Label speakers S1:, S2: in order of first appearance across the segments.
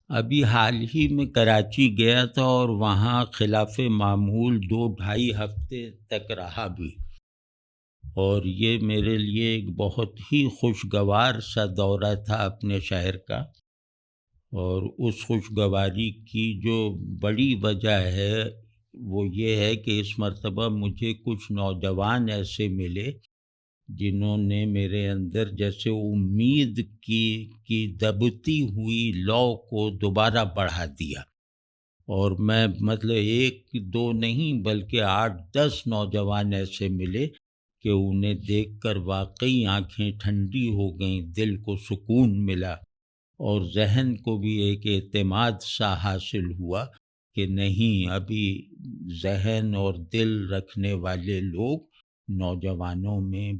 S1: ابھی حال ہی میں کراچی گیا تھا اور وہاں خلاف معمول 2-2.5 ہفتے تک رہا بھی، اور یہ میرے لیے ایک بہت ہی خوشگوار سا دورہ تھا اپنے شہر کا۔ اور اس خوشگواری کی جو بڑی وجہ ہے وہ یہ ہے کہ اس مرتبہ مجھے کچھ نوجوان ایسے ملے جنہوں نے میرے اندر جیسے امید کی دبتی ہوئی لو کو دوبارہ بڑھا دیا، اور میں مطلب 1-2 نہیں بلکہ 8-10 نوجوان ایسے ملے کہ انہیں دیکھ کر واقعی آنکھیں ٹھنڈی ہو گئیں، دل کو سکون ملا، اور ذہن کو بھی ایک اعتماد سا حاصل ہوا کہ نہیں، ابھی ذہن اور دل رکھنے والے لوگ نوجوانوں میں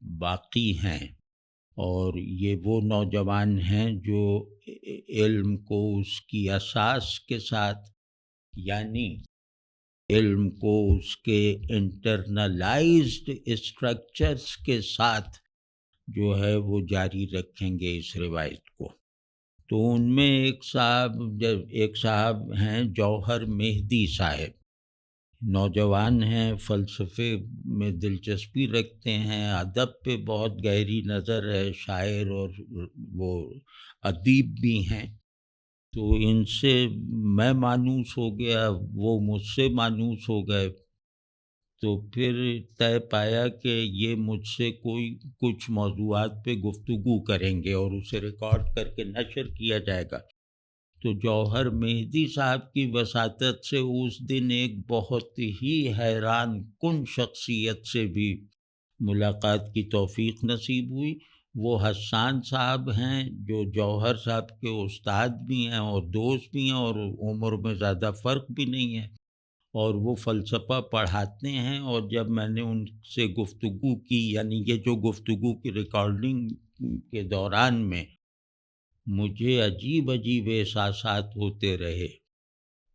S1: باقی ہیں، اور یہ وہ نوجوان ہیں جو علم کو اس کی اساس کے ساتھ، یعنی علم کو اس کے انٹرنلائزڈ اسٹرکچرز کے ساتھ جو ہے وہ جاری رکھیں گے اس روایت کو۔ تو ان میں ایک صاحب ہیں جوہر مہدی صاحب، نوجوان ہیں، فلسفے میں دلچسپی رکھتے ہیں، ادب پہ بہت گہری نظر ہے، شاعر اور وہ ادیب بھی ہیں۔ تو ان سے میں مانوس ہو گیا، وہ مجھ سے مانوس ہو گئے، تو پھر طے پایا کہ یہ مجھ سے کچھ موضوعات پہ گفتگو کریں گے اور اسے ریکارڈ کر کے نشر کیا جائے گا۔ تو جوہر مہدی صاحب کی وساطت سے اس دن ایک بہت ہی حیران کن شخصیت سے بھی ملاقات کی توفیق نصیب ہوئی۔ وہ حسان صاحب ہیں جو جوہر صاحب کے استاد بھی ہیں اور دوست بھی ہیں، اور عمر میں زیادہ فرق بھی نہیں ہے، اور وہ فلسفہ پڑھاتے ہیں۔ اور جب میں نے ان سے گفتگو کی، یعنی یہ جو گفتگو کی ریکارڈنگ کے دوران میں مجھے عجیب احساسات ہوتے رہے،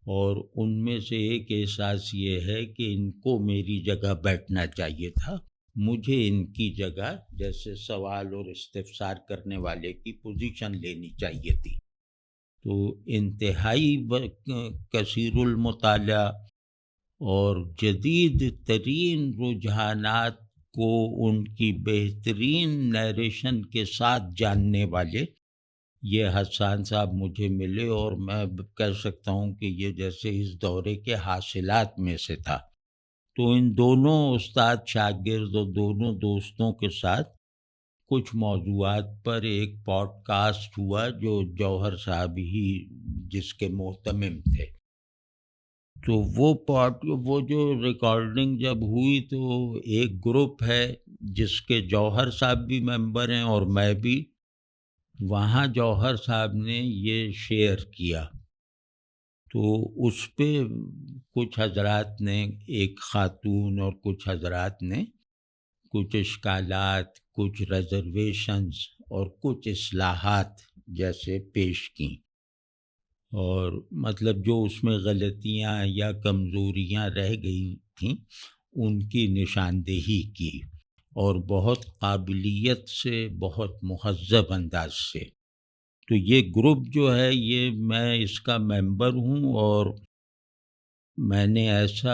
S1: اور ان میں سے ایک احساس یہ ہے کہ ان کو میری جگہ بیٹھنا چاہیے تھا، مجھے ان کی جگہ جیسے سوال اور استفسار کرنے والے کی پوزیشن لینی چاہیے تھی۔ تو انتہائی کثیر المطالعہ اور جدید ترین رجحانات کو ان کی بہترین نیریشن کے ساتھ جاننے والے یہ حسان صاحب مجھے ملے، اور میں کہہ سکتا ہوں کہ یہ جیسے اس دورے کے حاصلات میں سے تھا۔ تو ان دونوں استاد شاگرد اور دونوں دوستوں کے ساتھ کچھ موضوعات پر ایک پوڈ کاسٹ ہوا جو جوہر صاحب ہی جس کے محتمم تھے۔ تو وہ جو ریکارڈنگ جب ہوئی تو ایک گروپ ہے جس کے جوہر صاحب بھی ممبر ہیں اور میں بھی، وہاں جوہر صاحب نے یہ شیئر کیا، تو اس پہ کچھ حضرات نے، ایک خاتون اور کچھ حضرات نے کچھ اشکالات، کچھ ریزرویشنز اور کچھ اصلاحات جیسے پیش کیں، اور مطلب جو اس میں غلطیاں یا کمزوریاں رہ گئی تھیں ان کی نشاندہی کی، اور بہت قابلیت سے، بہت مہذب انداز سے۔ تو یہ گروپ جو ہے یہ میں اس کا ممبر ہوں، اور میں نے ایسا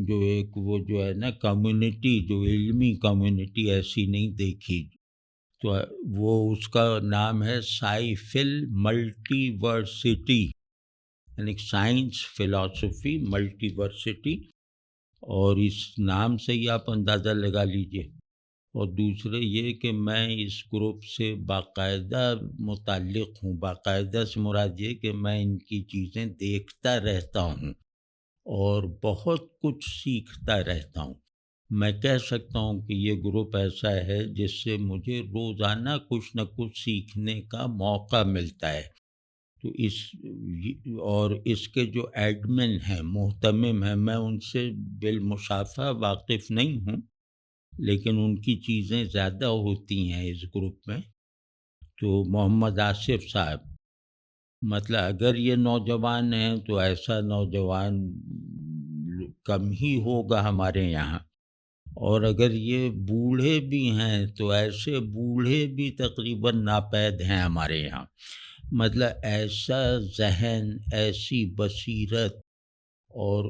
S1: جو ایک وہ جو ہے نا کمیونٹی، جو علمی کمیونٹی ایسی نہیں دیکھی۔ تو وہ اس کا نام ہے سائفل ملٹی ورسٹی، یعنی سائنس فلاسفی ملٹی ورسٹی، اور اس نام سے ہی آپ اندازہ لگا لیجئے۔ اور دوسرے یہ کہ میں اس گروپ سے باقاعدہ متعلق ہوں، باقاعدہ سے مراد یہ کہ میں ان کی چیزیں دیکھتا رہتا ہوں اور بہت کچھ سیکھتا رہتا ہوں۔ میں کہہ سکتا ہوں کہ یہ گروپ ایسا ہے جس سے مجھے روزانہ کچھ نہ کچھ سیکھنے کا موقع ملتا ہے۔ تو اس کے جو ایڈمن ہیں، محتمم ہیں، میں ان سے بالمشافہہ واقف نہیں ہوں، لیکن ان کی چیزیں زیادہ ہوتی ہیں اس گروپ میں۔ تو محمد آصف صاحب، مطلب اگر یہ نوجوان ہیں تو ایسا نوجوان کم ہی ہوگا ہمارے یہاں، اور اگر یہ بوڑھے بھی ہیں تو ایسے بوڑھے بھی تقریباً ناپید ہیں ہمارے یہاں۔ مطلب ایسا ذہن، ایسی بصیرت اور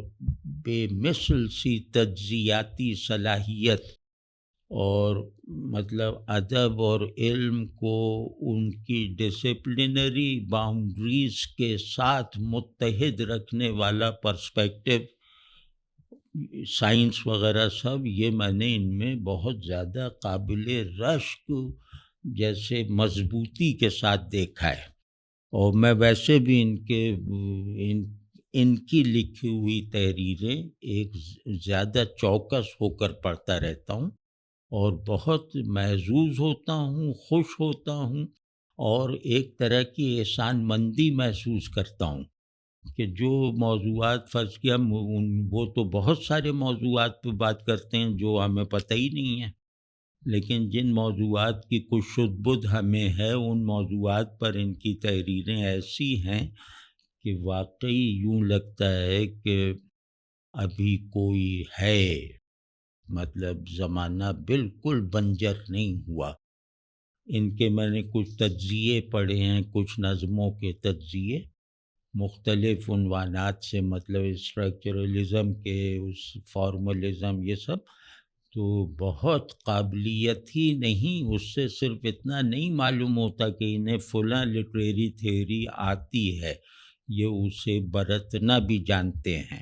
S1: بے مثل سی تجزیاتی صلاحیت، اور مطلب ادب اور علم کو ان کی ڈسپلنری باؤنڈریز کے ساتھ متحد رکھنے والا پرسپیکٹو، سائنس وغیرہ سب، یہ میں نے ان میں بہت زیادہ قابل رشک جیسے مضبوطی کے ساتھ دیکھا ہے۔ اور میں ویسے بھی ان کی لکھی ہوئی تحریریں ایک زیادہ چوکس ہو کر پڑھتا رہتا ہوں، اور بہت محظوظ ہوتا ہوں، خوش ہوتا ہوں، اور ایک طرح کی احسان مندی محسوس کرتا ہوں کہ جو موضوعات فرض کیا، وہ تو بہت سارے موضوعات پہ بات کرتے ہیں جو ہمیں پتہ ہی نہیں ہے، لیکن جن موضوعات کی کچھ شد بدھ ہمیں ہے، ان موضوعات پر ان کی تحریریں ایسی ہیں کہ واقعی یوں لگتا ہے کہ ابھی کوئی ہے، مطلب زمانہ بالکل بنجر نہیں ہوا۔ ان کے میں نے کچھ تجزیے پڑھے ہیں، کچھ نظموں کے تجزیے مختلف عنوانات سے، مطلب اسٹرکچرلزم کے، اس فارملزم، یہ سب تو بہت قابلیت ہی نہیں، اس سے صرف اتنا نہیں معلوم ہوتا کہ انہیں فلاں لٹریری تھیوری آتی ہے، یہ اسے برتنا بھی جانتے ہیں،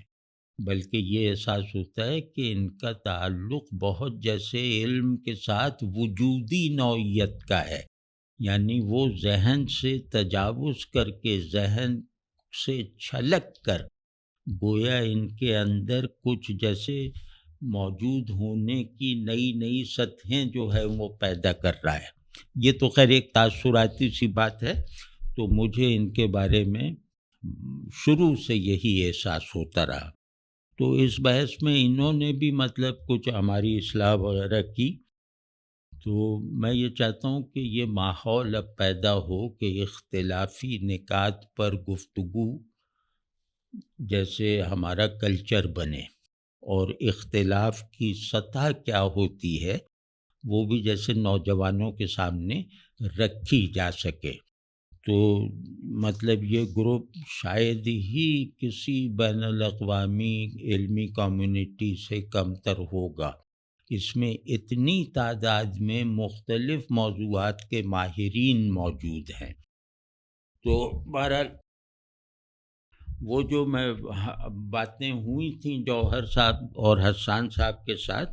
S1: بلکہ یہ احساس ہوتا ہے کہ ان کا تعلق بہت جیسے علم کے ساتھ وجودی نوعیت کا ہے، یعنی وہ ذہن سے تجاوز کر کے، ذہن سے چھلک کر، گویا ان کے اندر کچھ جیسے موجود ہونے کی نئی نئی سطحیں جو ہے وہ پیدا کر رہا ہے۔ یہ تو خیر ایک تاثراتی سی بات ہے، تو مجھے ان کے بارے میں شروع سے یہی احساس ہوتا رہا۔ تو اس بحث میں انہوں نے بھی مطلب کچھ ہماری اصلاح وغیرہ کی، تو میں یہ چاہتا ہوں کہ یہ ماحول اب پیدا ہو کہ اختلافی نکات پر گفتگو جیسے ہمارا کلچر بنے، اور اختلاف کی سطح کیا ہوتی ہے وہ بھی جیسے نوجوانوں کے سامنے رکھی جا سکے۔ تو مطلب یہ گروپ شاید ہی کسی بین الاقوامی علمی کمیونٹی سے کم تر ہوگا، اس میں اتنی تعداد میں مختلف موضوعات کے ماہرین موجود ہیں۔ تو بہرحال وہ جو میں باتیں ہوئی تھیں جوہر صاحب اور حسان صاحب کے ساتھ،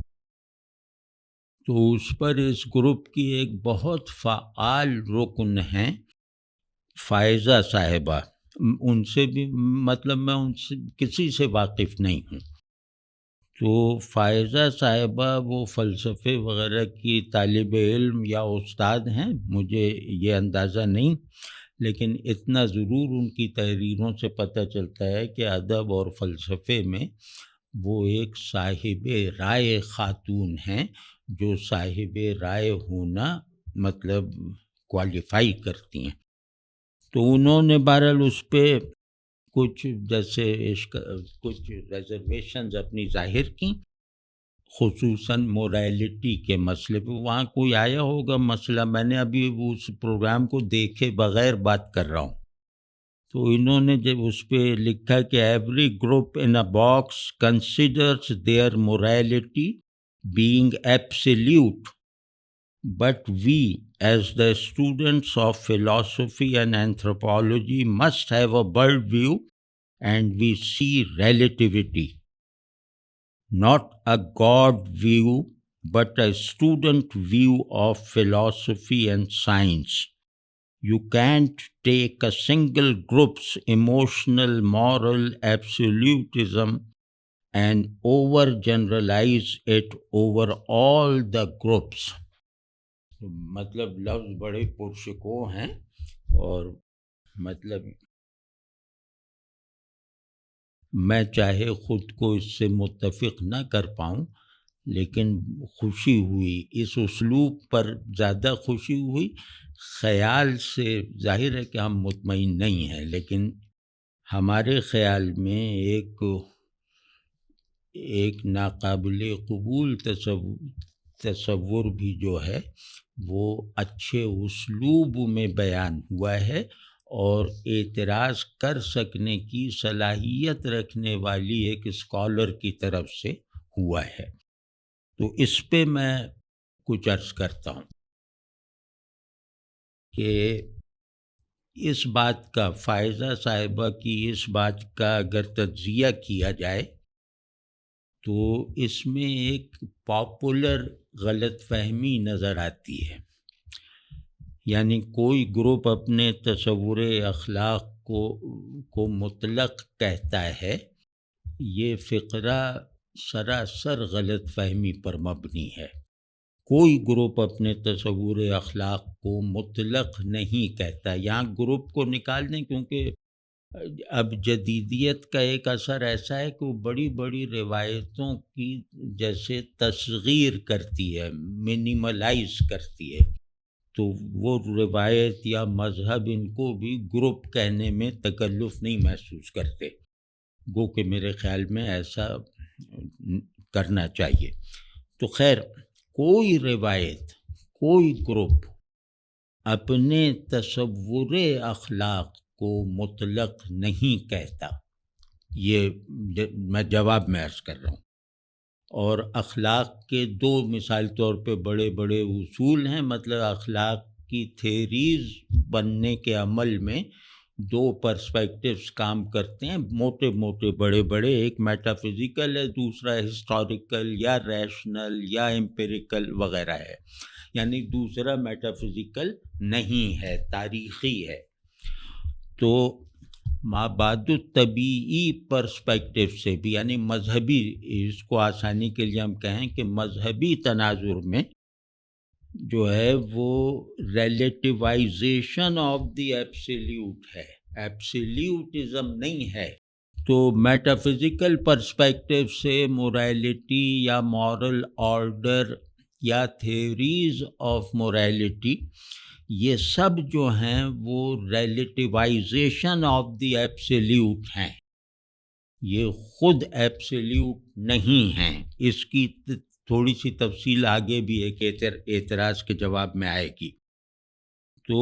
S1: تو اس پر اس گروپ کی ایک بہت فعال رکن ہیں فائزہ صاحبہ، ان سے بھی مطلب میں ان سے کسی سے واقف نہیں ہوں، تو فائزہ صاحبہ وہ فلسفے وغیرہ کی طالب علم یا استاد ہیں، مجھے یہ اندازہ نہیں، لیکن اتنا ضرور ان کی تحریروں سے پتہ چلتا ہے کہ ادب اور فلسفے میں وہ ایک صاحب رائے خاتون ہیں، جو صاحب رائے ہونا مطلب کوالیفائی کرتی ہیں۔ تو انہوں نے بہرحال اس پہ کچھ جیسے کچھ ریزرویشنز اپنی ظاہر کی، خصوصاً موریلٹی کے مسئلے پہ۔ وہاں کوئی آیا ہوگا مسئلہ، میں نے ابھی اس پروگرام کو دیکھے بغیر بات کر رہا ہوں، تو انہوں نے جب اس پہ لکھا کہ every group in a box considers their morality being absolute, but we, as the students of philosophy and anthropology, must have a bird view, and we see relativity, not a God view, but a student view of philosophy and science. You can't take a single group's emotional, moral absolutism and overgeneralize it over all the groups. مطلب لفظ بڑے پرشکو ہیں، اور مطلب میں چاہے خود کو اس سے متفق نہ کر پاؤں، لیکن خوشی ہوئی، اس اسلوب پر زیادہ خوشی ہوئی۔ خیال سے ظاہر ہے کہ ہم مطمئن نہیں ہیں، لیکن ہمارے خیال میں ایک ناقابل قبول تصور بھی جو ہے وہ اچھے اسلوب میں بیان ہوا ہے، اور اعتراض کر سکنے کی صلاحیت رکھنے والی ایک اسکالر کی طرف سے ہوا ہے۔ تو اس پہ میں کچھ عرض کرتا ہوں کہ اس بات کا، فائزہ صاحبہ کی اس بات کا اگر تجزیہ کیا جائے تو اس میں ایک پاپولر غلط فہمی نظر آتی ہے۔ یعنی کوئی گروپ اپنے تصور اخلاق کو مطلق کہتا ہے، یہ فقرہ سراسر غلط فہمی پر مبنی ہے۔ کوئی گروپ اپنے تصور اخلاق کو مطلق نہیں کہتا۔ یہاں گروپ کو نکال دیں، کیونکہ اب جدیدیت کا ایک اثر ایسا ہے کہ وہ بڑی بڑی روایتوں کی جیسے تصغیر کرتی ہے، منیملائز کرتی ہے، تو وہ روایت یا مذہب ان کو بھی گروپ کہنے میں تکلف نہیں محسوس کرتے، گو کہ میرے خیال میں ایسا کرنا چاہیے۔ تو خیر، کوئی روایت، کوئی گروپ اپنے تصور اخلاق کو مطلق نہیں کہتا، یہ میں جواب میں عرض کر رہا ہوں۔ اور اخلاق کے دو مثال طور پہ بڑے بڑے اصول ہیں، مطلب اخلاق کی تھیریز بننے کے عمل میں دو پرسپیکٹیوز کام کرتے ہیں، موٹے موٹے بڑے بڑے، ایک میٹا فزیکل ہے، دوسرا ہسٹوریکل یا ریشنل یا امپیریکل وغیرہ ہے، یعنی دوسرا میٹا فزیکل نہیں ہے، تاریخی ہے۔ تو مابعد الطبیعی پرسپیکٹیو سے بھی، یعنی مذہبی، اس کو آسانی کے لیے ہم کہیں کہ مذہبی تناظر میں جو ہے وہ ریلیٹیوائزیشن آف دی ایبسلیوٹ ہے، ایبسلیوٹزم نہیں ہے۔ تو میٹا فزیکل پرسپیکٹیو سے موریلٹی یا مورل آرڈر یا تھیوریز آف موریلٹی، یہ سب جو ہیں وہ ریلیٹیوائزیشن آف دی ایبسلیوٹ ہیں، یہ خود ایبسلیوٹ نہیں ہیں۔ اس کی تھوڑی سی تفصیل آگے بھی ایک اعتراض کے جواب میں آئے گی۔ تو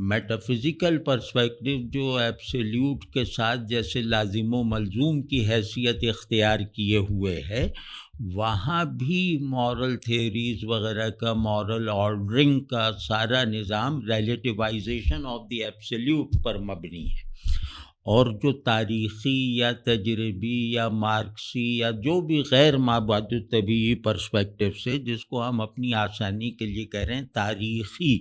S1: میٹافزیکل پرسپیکٹیو جو ایبسلیوٹ کے ساتھ جیسے لازم و ملزوم کی حیثیت اختیار کیے ہوئے ہے، وہاں بھی مورل تھیوریز وغیرہ کا، مورل آرڈرنگ کا سارا نظام ریلیٹیوائزیشن آف دی ایبسلیوٹ پر مبنی ہے۔ اور جو تاریخی یا تجربی یا مارکسی یا جو بھی غیر مابعد الطبیعی پرسپیکٹیو سے، جس کو ہم اپنی آسانی کے لیے کہہ رہے ہیں تاریخی،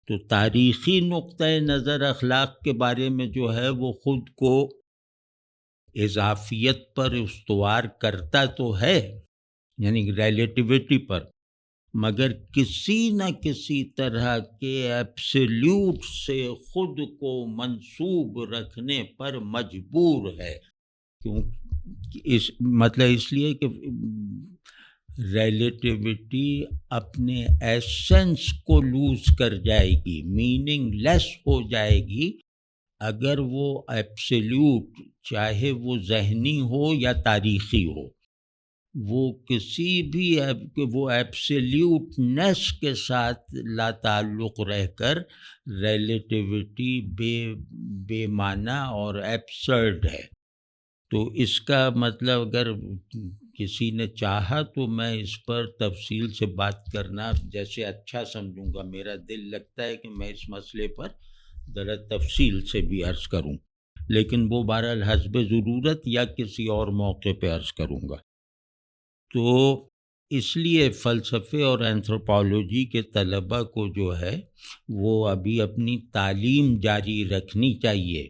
S1: تو تاریخی نقطۂ نظر اخلاق کے بارے میں جو ہے وہ خود کو اضافیت پر استوار کرتا تو ہے، یعنی ریلیٹیوٹی پر، مگر کسی نہ کسی طرح کے ایبسلیوٹ سے خود کو منسوب رکھنے پر مجبور ہے۔ کیوں؟ اس لیے کہ ریلیٹیوٹی اپنے ایسنس کو لوز کر جائے گی، میننگ لیس ہو جائے گی اگر وہ ایبسلیوٹ، چاہے وہ ذہنی ہو یا تاریخی ہو، وہ کسی بھی وہ ایبسلیوٹنیس کے ساتھ لا تعلق رہ کر ریلیٹیوٹی بے معنی اور ایبسرڈ ہے۔ تو اس کا مطلب اگر کسی نے چاہا تو میں اس پر تفصیل سے بات کرنا جیسے اچھا سمجھوں گا، میرا دل لگتا ہے کہ میں اس مسئلے پر ذرا تفصیل سے بھی عرض کروں، لیکن وہ بہرحال حسب ضرورت یا کسی اور موقع پہ عرض کروں گا۔ تو اس لیے فلسفے اور اینتھروپولوجی کے طلباء کو جو ہے وہ ابھی اپنی تعلیم جاری رکھنی چاہیے،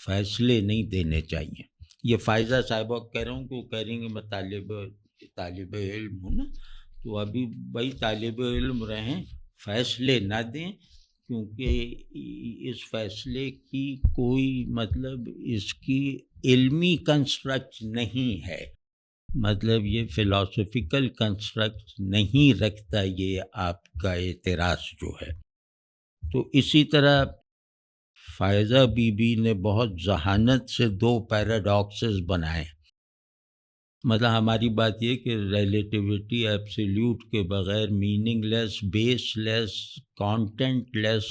S1: فیصلے نہیں دینے چاہیے۔ یہ فائزہ صاحبہ کہہ رہا ہوں کہ وہ کہہ رہی ہیں کہ میں طالب علم ہوں نا، تو ابھی بھائی طالب علم رہیں، فیصلے نہ دیں، کیونکہ اس فیصلے کی کوئی مطلب اس کی علمی کنسٹرکٹ نہیں ہے، مطلب یہ فلاسفیکل کنسٹرکٹ نہیں رکھتا یہ آپ کا اعتراض جو ہے۔ تو اسی طرح فائزہ بی بی نے بہت ذہانت سے دو پیراڈاکسز بنائے، مطلب ہماری بات یہ کہ ریلیٹیوٹی ایبسلیوٹ کے بغیر میننگ لیس، بیس لیس، کانٹینٹ لیس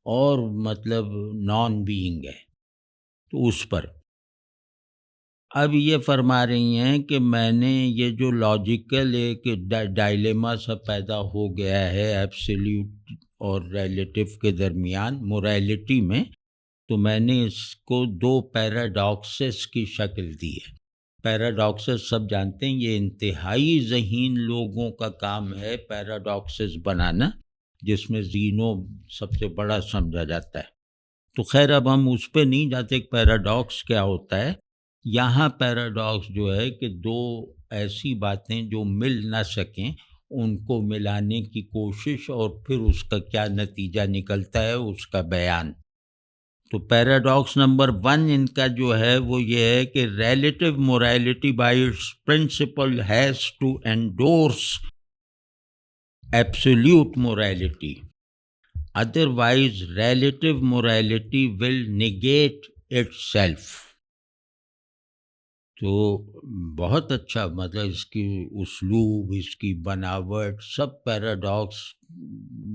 S1: اور مطلب نان بینگ ہے، تو اس پر اب یہ فرما رہی ہیں کہ میں نے یہ جو لاجیکل ایک ڈائلیما سا پیدا ہو گیا ہے ایبسلیوٹ اور ریلیٹو کے درمیان موریلٹی میں، تو میں نے اس کو دو پیراڈاکسز کی شکل دی ہے۔ پیراڈاکسز سب جانتے ہیں، یہ انتہائی ذہین لوگوں کا کام ہے پیراڈاکسز بنانا، جس میں زینو سب سے بڑا سمجھا جاتا ہے۔ تو خیر اب ہم اس پہ نہیں جاتے کہ پیراڈاکس کیا ہوتا ہے۔ یہاں پیراڈاکس جو ہے کہ دو ایسی باتیں جو مل نہ سکیں ان کو ملانے کی کوشش، اور پھر اس کا کیا نتیجہ نکلتا ہے اس کا بیان۔ تو پیراڈاکس نمبر 1 ان کا جو ہے وہ یہ ہے کہ relative morality by its principle has to endorse absolute morality, otherwise relative morality will negate itself. تو بہت اچھا، مطلب اس کی اسلوب، اس کی بناوٹ سب پیراڈاکس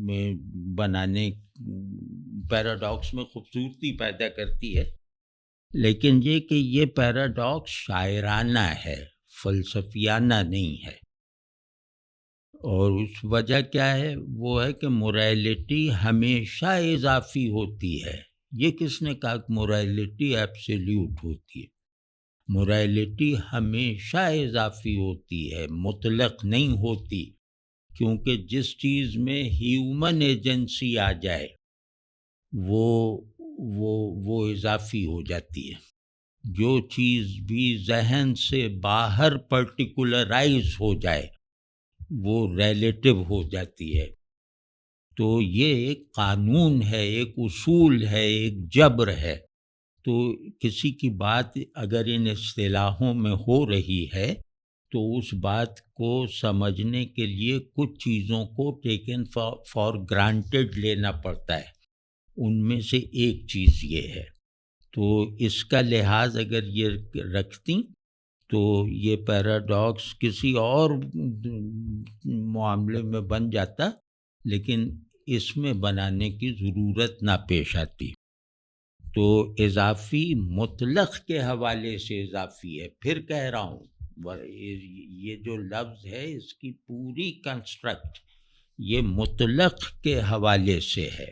S1: میں بنانے، پیراڈاکس میں خوبصورتی پیدا کرتی ہے، لیکن یہ کہ یہ پیراڈاکس شاعرانہ ہے، فلسفیانہ نہیں ہے۔ اور اس وجہ کیا ہے؟ وہ ہے کہ موریلٹی ہمیشہ اضافی ہوتی ہے۔ یہ کس نے کہا کہ موریلٹی ایبسلیوٹ ہوتی ہے؟ موریلٹی ہمیشہ اضافی ہوتی ہے، مطلق نہیں ہوتی، کیونکہ جس چیز میں ہیومن ایجنسی آ جائے وہ اضافی ہو جاتی ہے۔ جو چیز بھی ذہن سے باہر پرٹیکولرائز ہو جائے وہ ریلیٹو ہو جاتی ہے۔ تو یہ ایک قانون ہے، ایک اصول ہے، ایک جبر ہے۔ تو کسی کی بات اگر ان اصطلاحوں میں ہو رہی ہے تو اس بات کو سمجھنے کے لیے کچھ چیزوں کو ٹیکن فار گرانٹیڈ لینا پڑتا ہے۔ ان میں سے ایک چیز یہ ہے۔ تو اس کا لحاظ اگر یہ رکھتی تو یہ پیراڈاکس کسی اور معاملے میں بن جاتا، لیکن اس میں بنانے کی ضرورت نہ پیش آتی۔ تو اضافی مطلق کے حوالے سے اضافی ہے۔ پھر کہہ رہا ہوں یہ جو لفظ ہے اس کی پوری کنسٹرکٹ یہ مطلق کے حوالے سے ہے،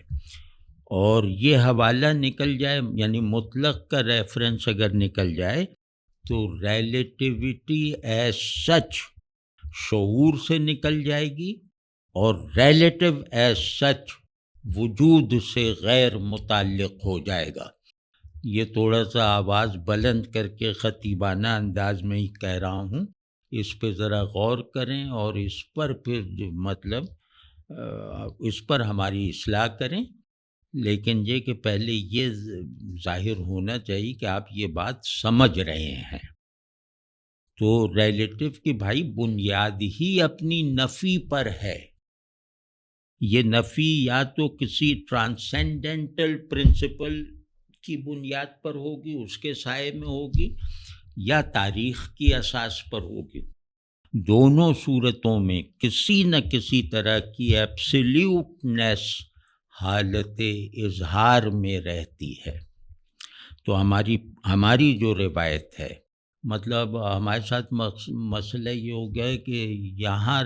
S1: اور یہ حوالہ نکل جائے یعنی مطلق کا ریفرنس اگر نکل جائے تو ریلیٹیوٹی ایز سچ شعور سے نکل جائے گی، اور ریلیٹو ایز سچ وجود سے غیر متعلق ہو جائے گا۔ یہ تھوڑا سا آواز بلند کر کے خطیبانہ انداز میں ہی کہہ رہا ہوں، اس پہ ذرا غور کریں اور اس پر پھر مطلب اس پر ہماری اصلاح کریں، لیکن یہ کہ پہلے یہ ظاہر ہونا چاہیے کہ آپ یہ بات سمجھ رہے ہیں۔ تو ریلیٹو کی بھائی بنیاد ہی اپنی نفی پر ہے۔ یہ نفی یا تو کسی ٹرانسینڈنٹل پرنسپل کی بنیاد پر ہوگی، اس کے سائے میں ہوگی، یا تاریخ کی اساس پر ہوگی۔ دونوں صورتوں میں کسی نہ کسی طرح کی ایبسلیوٹنیس حالت اظہار میں رہتی ہے۔ تو ہماری جو روایت ہے، مطلب ہمارے ساتھ مسئلہ یہ ہو گیا ہے کہ یہاں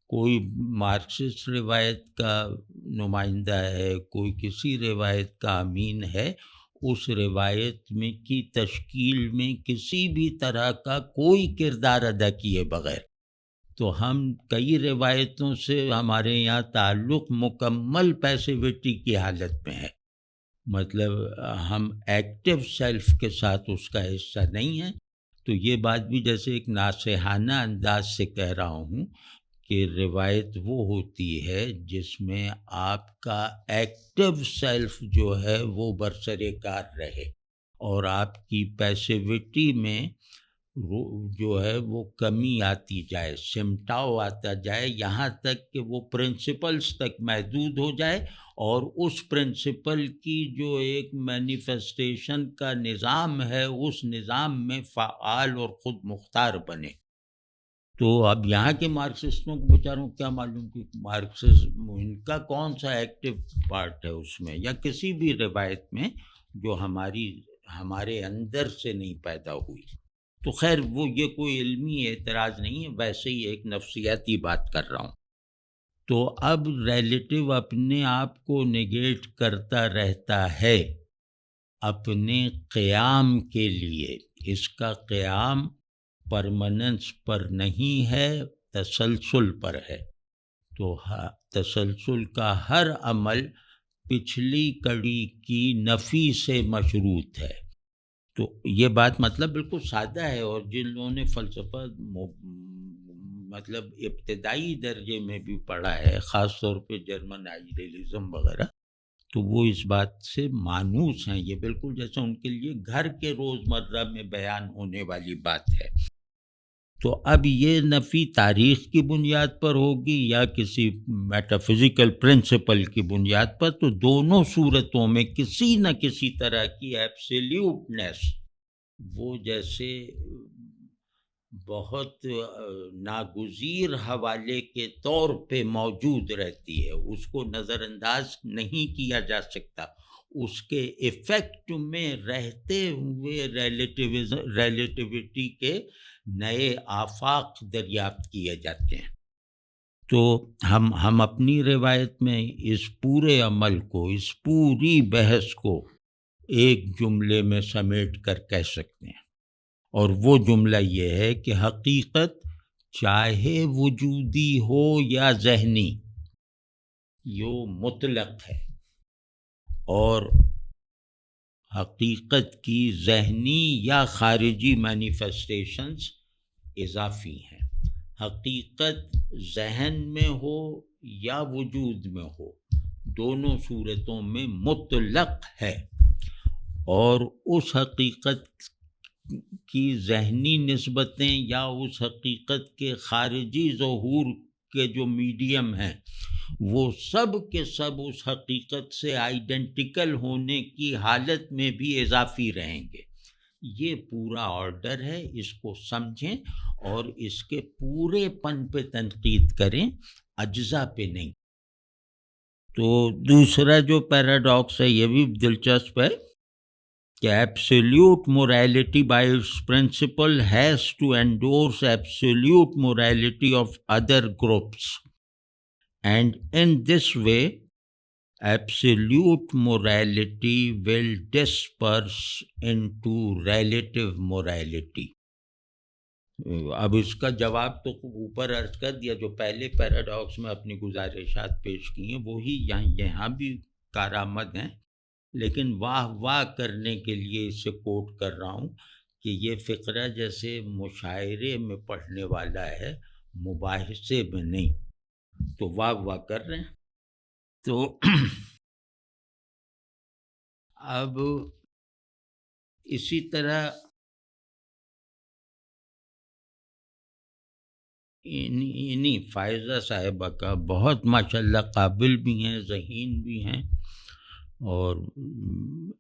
S1: کوئی مارکسسٹ روایت کا نمائندہ ہے، کوئی کسی روایت کا امین ہے، اس روایت میں کی تشکیل میں کسی بھی طرح کا کوئی کردار ادا کیے بغیر، تو ہم کئی روایتوں سے ہمارے یہاں تعلق مکمل پیسیوٹی کی حالت میں ہے، مطلب ہم ایکٹیو سیلف کے ساتھ اس کا حصہ نہیں ہیں۔ تو یہ بات بھی جیسے ایک ناصحانہ انداز سے کہہ رہا ہوں کہ روایت وہ ہوتی ہے جس میں آپ کا ایکٹیو سیلف جو ہے وہ برسر کار رہے، اور آپ کی پیسیوٹی میں جو ہے وہ کمی آتی جائے، سمٹاؤ آتا جائے، یہاں تک کہ وہ پرنسپلز تک محدود ہو جائے، اور اس پرنسپل کی جو ایک مینیفیسٹیشن کا نظام ہے اس نظام میں فعال اور خود مختار بنے۔ تو اب یہاں کے مارکسسٹوں کو بیچاروں کو کیا معلوم کہ مارکسزم ان کا کون سا ایکٹیو پارٹ ہے اس میں، یا کسی بھی روایت میں جو ہمارے اندر سے نہیں پیدا ہوئی. تو خیر وہ یہ کوئی علمی اعتراض نہیں ہے، ویسے ہی ایک نفسیاتی بات کر رہا ہوں. تو اب ریلیٹو اپنے آپ کو نگیٹ کرتا رہتا ہے اپنے قیام کے لیے. اس کا قیام پرماننس پر نہیں ہے، تسلسل پر ہے. تو تسلسل کا ہر عمل پچھلی کڑی کی نفی سے مشروط ہے. تو یہ بات مطلب بالکل سادہ ہے، اور جن لوگوں نے فلسفہ مطلب ابتدائی درجے میں بھی پڑھا ہے، خاص طور پہ جرمن آئیڈیلزم وغیرہ، تو وہ اس بات سے مانوس ہیں. یہ بالکل جیسا ان کے لیے گھر کے روزمرہ میں بیان ہونے والی بات ہے. تو اب یہ نفی تاریخ کی بنیاد پر ہوگی یا کسی میٹافزیکل پرنسپل کی بنیاد پر، تو دونوں صورتوں میں کسی نہ کسی طرح کی ایبسلیوٹنیس وہ جیسے بہت ناگزیر حوالے کے طور پہ موجود رہتی ہے، اس کو نظر انداز نہیں کیا جا سکتا. اس کے ایفیکٹ میں رہتے ہوئے ریلیٹیوٹی کے نئے آفاق دریافت کیے جاتے ہیں. تو ہم اپنی روایت میں اس پورے عمل کو، اس پوری بحث کو ایک جملے میں سمیٹ کر کہہ سکتے ہیں، اور وہ جملہ یہ ہے کہ حقیقت چاہے وجودی ہو یا ذہنی، یہ مطلق ہے، اور حقیقت کی ذہنی یا خارجی مینیفیسٹیشنز اضافی ہیں. حقیقت ذہن میں ہو یا وجود میں ہو، دونوں صورتوں میں مطلق ہے، اور اس حقیقت کی ذہنی نسبتیں یا اس حقیقت کے خارجی ظہور کے جو میڈیم ہیں، وہ سب کے سب اس حقیقت سے آئیڈینٹیکل ہونے کی حالت میں بھی اضافی رہیں گے. یہ پورا آرڈر ہے، اس کو سمجھیں اور اس کے پورے پن پہ تنقید کریں، اجزاء پہ نہیں. تو دوسرا جو پیراڈاکس ہے یہ بھی دلچسپ ہے کہ absolute morality by its principle has to endorse absolute morality of other groups, and in this way absolute morality will disperse into relative morality. اب اس کا جواب تو اوپر عرض کر دیا، جو پہلے پیراڈاکس میں اپنی گزارشات پیش کی ہیں وہی یہاں بھی کارآمد ہیں، لیکن واہ واہ کرنے کے لیے اسے کوٹ کر رہا ہوں کہ یہ فقرہ جیسے مشاعرے میں پڑھنے والا ہے، مباحثے میں نہیں. تو واہ واہ کر رہے ہیں. تو اب اسی طرح انہی فائزہ صاحبہ کا بہت ماشاءاللہ قابل بھی ہیں، ذہین بھی ہیں، اور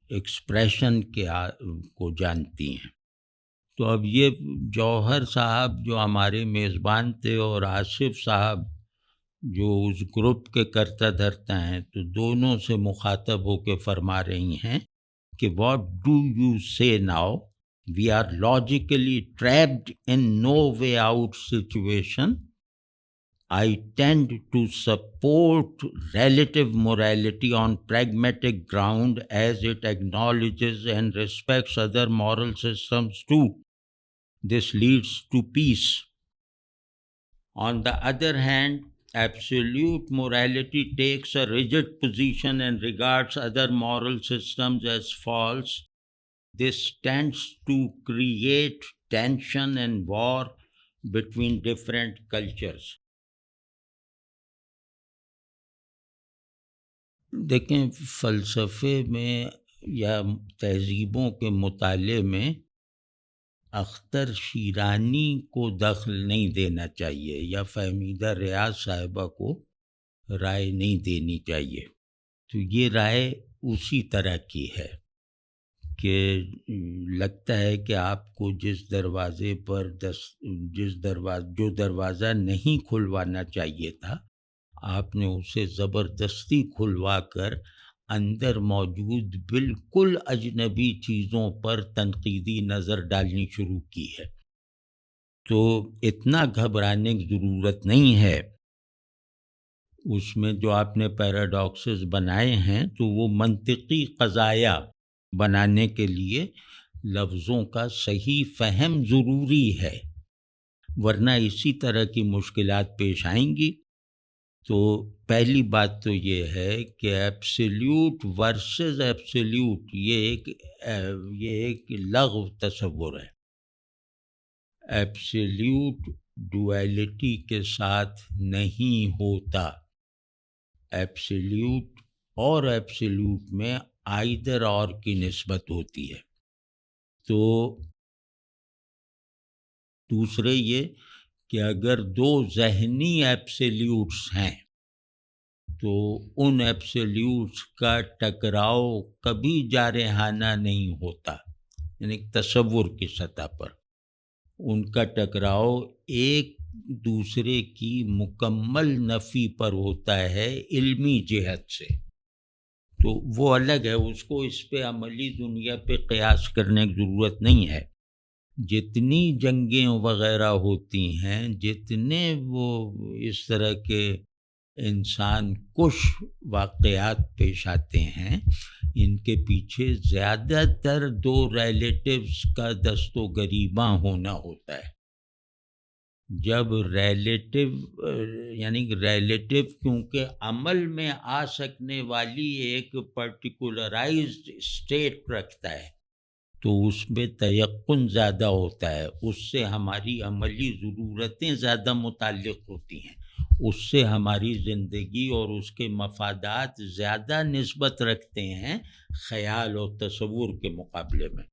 S1: ایکسپریشن کو جانتی ہیں. تو اب یہ جوہر صاحب جو ہمارے میزبان تھے اور آصف صاحب جو اس گروپ کے کرتا دھرتا ہیں، تو دونوں سے مخاطب ہو کے فرما رہی ہیں کہ what do you say now? We are logically trapped in no way out situation. I tend to support relative morality on pragmatic ground as it acknowledges and respects other moral systems too. This leads to peace. On the other hand, absolute morality takes a rigid position and regards other moral systems as false. This tends to create tension and war between different cultures. دیکھیں، فلسفے میں یا تہذیبوں کے مطالعے میں اختر شیرانی کو دخل نہیں دینا چاہیے، یا فہمیدہ ریاض صاحبہ کو رائے نہیں دینی چاہیے. تو یہ رائے اسی طرح کی ہے کہ لگتا ہے کہ آپ کو جس دروازے پر جو دروازہ نہیں کھلوانا چاہیے تھا، آپ نے اسے زبردستی کھلوا کر اندر موجود بالکل اجنبی چیزوں پر تنقیدی نظر ڈالنی شروع کی ہے۔ تو اتنا گھبرانے کی ضرورت نہیں ہے۔ اس میں جو آپ نے پیراڈاکسز بنائے ہیں تو وہ منطقی قضایا بنانے کے لیے لفظوں کا صحیح فہم ضروری ہے، ورنہ اسی طرح کی مشکلات پیش آئیں گی۔ تو پہلی بات تو یہ ہے کہ ایبسلیوٹ ورسز ایبسلیوٹ یہ ایک لغو تصور ہے۔ ایبسلیوٹ ڈویلٹی کے ساتھ نہیں ہوتا۔ ایبسلیوٹ اور ایبسلیوٹ میں آئدر اور کی نسبت ہوتی ہے۔ تو دوسرے یہ کہ اگر دو ذہنی ایبسلیوٹس ہیں تو ان ایبسلیوٹس کا ٹکراؤ کبھی جارحانہ نہیں ہوتا، یعنی تصور کی سطح پر ان کا ٹکراؤ ایک دوسرے کی مکمل نفی پر ہوتا ہے علمی جہت سے، تو وہ الگ ہے، اس کو اس پہ عملی دنیا پہ قیاس کرنے کی ضرورت نہیں ہے۔ جتنی جنگیں وغیرہ ہوتی ہیں، جتنے وہ اس طرح کے انسان کش واقعات پیش آتے ہیں، ان کے پیچھے زیادہ تر دو ریلیٹیوز کا دست و گریباں ہونا ہوتا ہے۔ جب ریلیٹیو کیونکہ عمل میں آ سکنے والی ایک پرٹیکولرائزڈ اسٹیٹ رکھتا ہے تو اس میں تیقن زیادہ ہوتا ہے، اس سے ہماری عملی ضرورتیں زیادہ متعلق ہوتی ہیں، اس سے ہماری زندگی اور اس کے مفادات زیادہ نسبت رکھتے ہیں خیال اور تصور کے مقابلے میں۔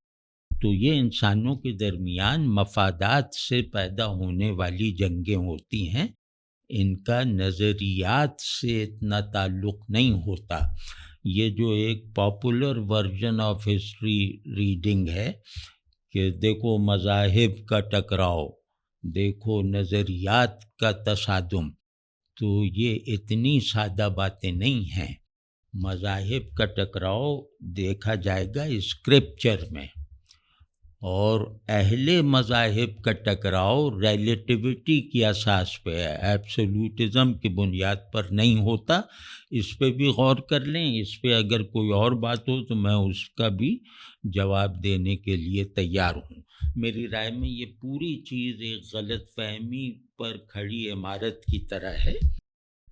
S1: تو یہ انسانوں کے درمیان مفادات سے پیدا ہونے والی جنگیں ہوتی ہیں، ان کا نظریات سے اتنا تعلق نہیں ہوتا۔ یہ جو ایک popular version of history reading ہے کہ دیکھو مذاہب کا ٹکراؤ، دیکھو نظریات کا تصادم، تو یہ اتنی سادہ باتیں نہیں ہیں۔ مذاہب کا ٹکراؤ دیکھا جائے گا اسکرپچر میں، اور اہل مذاہب کا ٹکراؤ ریلیٹیوٹی کی اساس پہ ہے، ایبسولوٹزم کی بنیاد پر نہیں ہوتا۔ اس پہ بھی غور کر لیں، اس پہ اگر کوئی اور بات ہو تو میں اس کا بھی جواب دینے کے لیے تیار ہوں۔ میری رائے میں یہ پوری چیز ایک غلط فہمی پر کھڑی عمارت کی طرح ہے،